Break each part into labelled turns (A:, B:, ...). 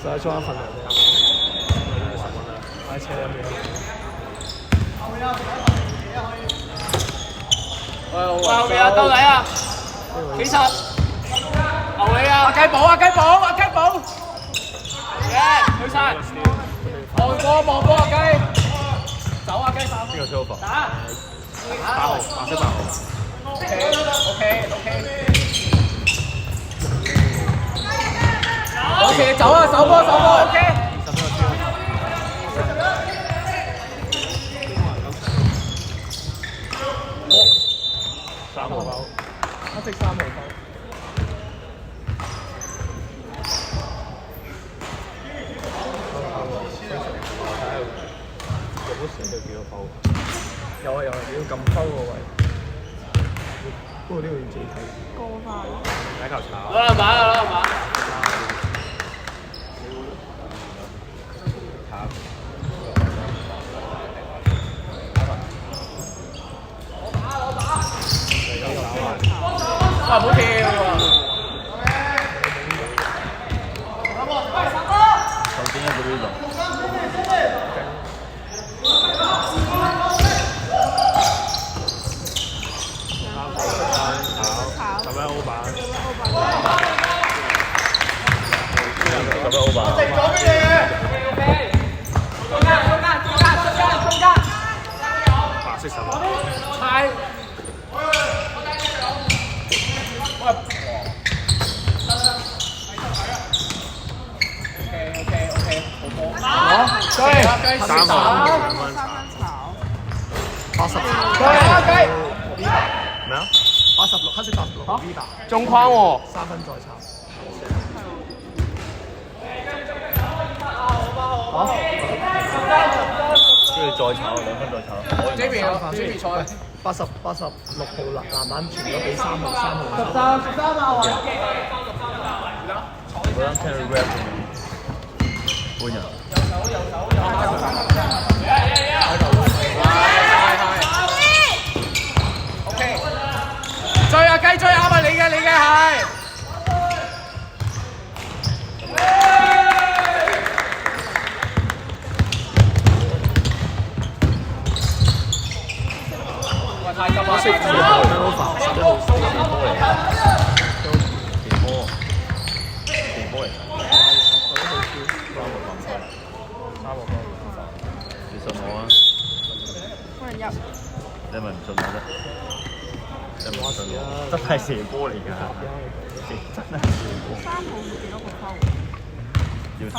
A: 再裝一份糧俾我。10蚊啦，買車飲嘢。
B: 喂，後面啊，到你啊！幾十？牛你啊！雞寶啊，雞寶啊，雞寶！耶，去晒！望波啊，雞！走啊，雞！
C: 邊個出貨？
B: 打
C: 8號，白色8號。
B: OK， 走啊，手波，OK。
A: 3號包，黑色3號包。入咗成對幾多包？有啊，要撳包個位。不過呢個要自己睇。
D: 過快。
C: 第一球炒。
B: 攞兩板。哇！唔好跳喎。
C: 頭先一個呢度。11歐版。11歐版。白色10。
B: 猜。
A: 對
C: 3號2蚊
D: 炒。
A: 80。
C: 咩啊
A: 86，黑色86 V 打。
B: 中框喎。
A: 3分再炒。
C: 跟住再炒2分再炒。
B: 呢邊賽。
A: 86號籃板傳咗俾3號，3號。
B: 13啊！
C: 我啱聽佢 rap 半人。
B: OK。追啊雞追啱啊！你嘅係。哇！太急啦！11
C: 號11號波嚟㗎。電波嚟㗎。你信我啊！
D: 冇人入。
C: 你咪唔信我啫？你唔信我？真係射波嚟㗎，真係射波。
D: 3號要幾多個分？
C: 要睇。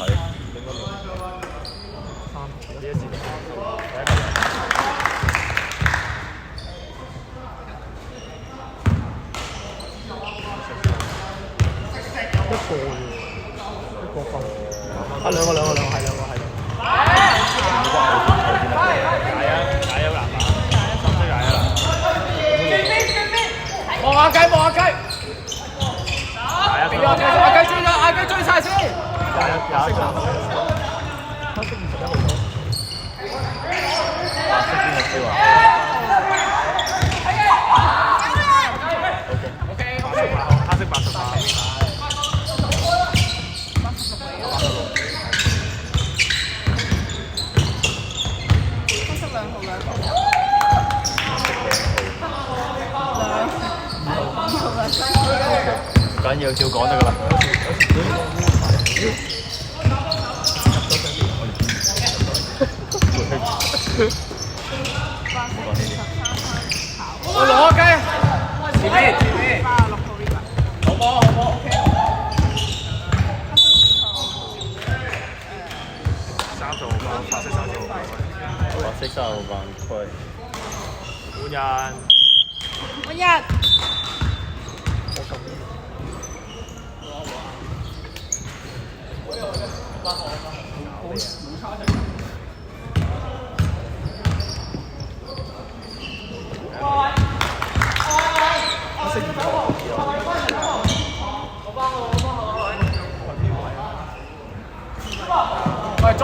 A: 呢一節。一個分。啊，兩個係。
B: 望下雞。阿雞追晒先。
A: 21號。
C: 白色邊個燒啊？OK。黑色88。唔緊要，照講得㗎啦。
B: 我攞雞。前面。好波。
C: 30號班，白色30號班。白色30號班區。
D: 換人。
B: 喂，捉！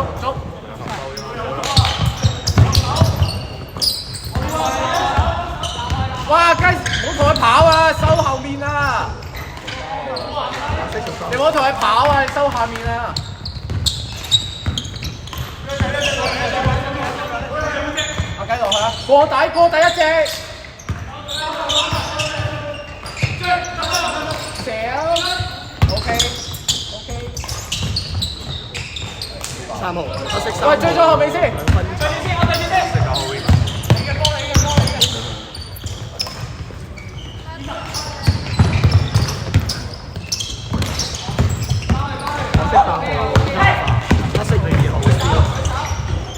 B: 哇，雞，唔好同佢跑啊，收後面啊！你唔好同佢跑啊，你收下面啊！過底一隻。少。OK。
A: 3號，黑色3號。
B: 喂，追咗後備先。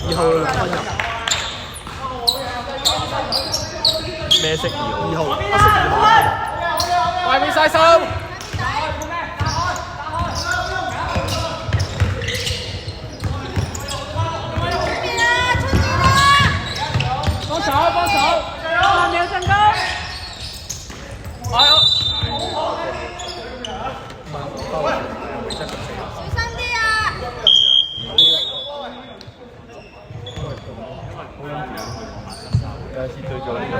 A: 2號2分入。
C: 咩色2號？
A: 黑色2號。
B: 外面晒手。幫手，5秒進攻。係啊。
D: 小心啲啊！
C: 有一次對咗呢個，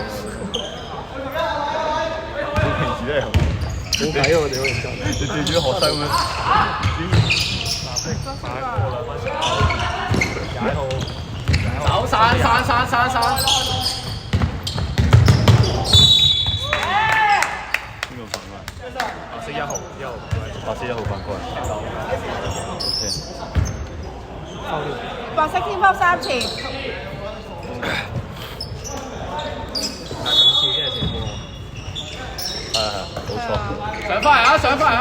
C: 你平時都係好
A: 冇計喎，我哋好認真。
C: 你對住啲學生咁樣，
B: 走散。
C: 邊個犯規？白色1號，白色1號犯規。
D: 白色天拋3次。
C: 係，冇錯。
B: 上翻嚟啊！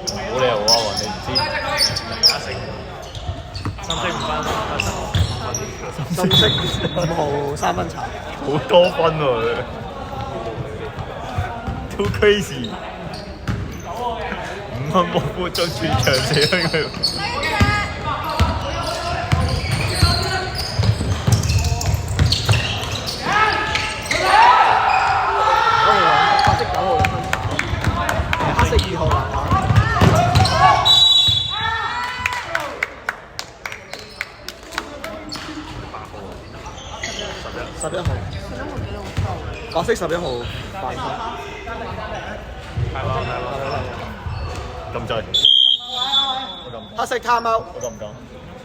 C: 冇理由啊，話你唔知。
A: 深色5號3分茶。
C: 好多分喎，都 crazy。5分波波將全場死咗佢。
A: 白色9號2分茶。黑色2號籃板。11號。白色11號犯規。
C: 咁滯。
A: 黑色 time out。
C: 我敢唔敢？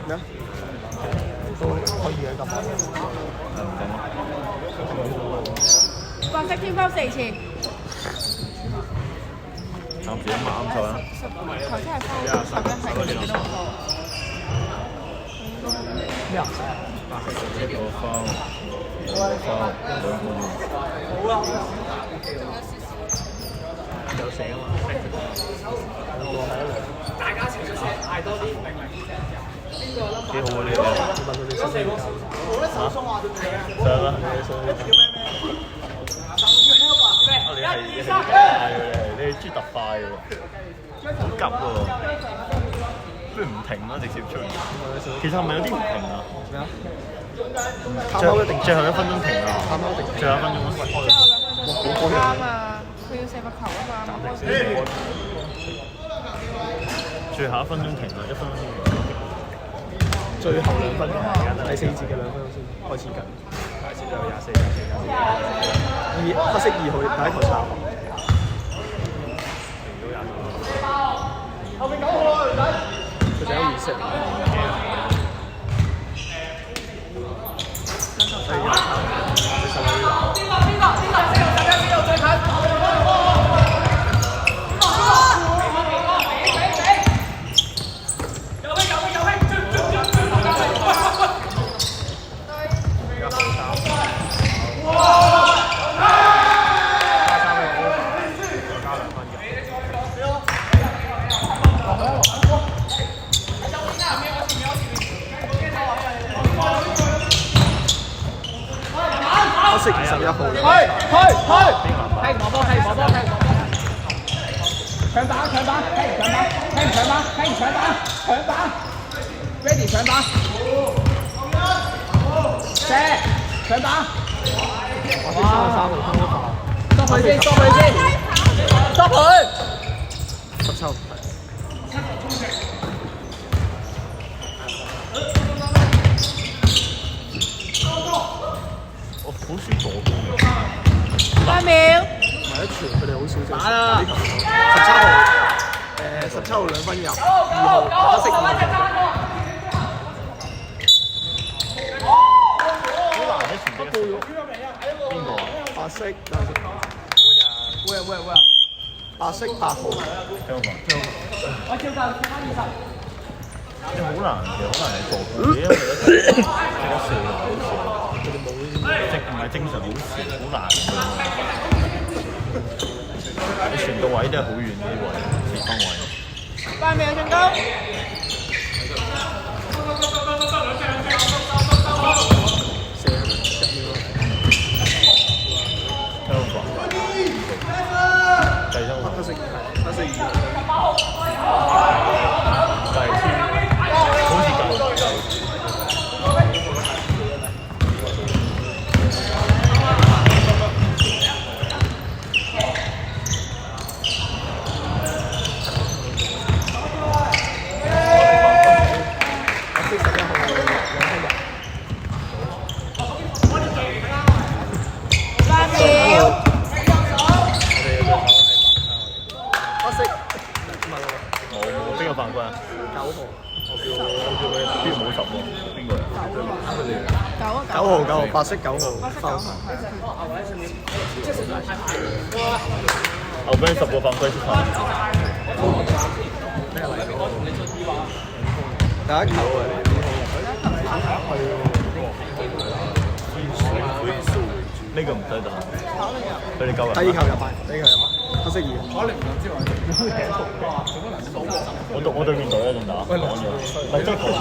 A: 咩啊？都可以嘅咁。
C: 係唔敢啊？
D: 白色天拋4次。
C: 暫時啱手啦。
D: 頭先係拋11係幾多個？
A: 咩顏色？
C: 一個分，兩個分，2個。
A: 有寫啊嘛。
B: 大家情緒嗌多啲，
C: 幾好啊呢個。
A: 問到你先。
C: 上啦。你係豬特快喎，好急喎，不如唔停啦，直接出。其實係咪有啲唔停啊？
A: 咩啊？
C: 最後1分鐘停啊！最後1分鐘。
D: 啱啊！佢要射個球啊嘛。
C: 最後1分鐘停啊！1分鐘。
A: 最後2分鐘，第4節嘅2分鐘先開始緊。第4節有24。黑色2號第一球插。後面9號啊，女仔。佢哋有意識。色21號。去！聽我波，搶板，聽搶板 ，ready 搶板，射，搶板，哇！stop 佢先，stop 佢，17。
C: 好少助攻
D: 5秒。
A: 唔係一傳，佢哋好少打啦。17號2分入，2號黑色2號。
C: 好難喺前邊。
A: 色，會啊！白色8號，
C: 聽我講，
B: 我照舊睇翻20。
C: 你好難，其實好難嚟做嘅，因為一好笑，佢哋冇唔係正常好笑，好難嘅。你傳到位都係好遠嗰啲位，四方位。
D: 5秒進攻。
C: 聽我講，第一個
A: 黑色2，黑色2。
C: 好似夠。
A: 9號，白色9號，
C: 後邊10個犯規出場，
A: 第一球啊！
C: 呢個唔使打，佢哋夠人。
A: 第二球入埋，黑色2。
C: 我對面隊一陣打，講咗，咪即係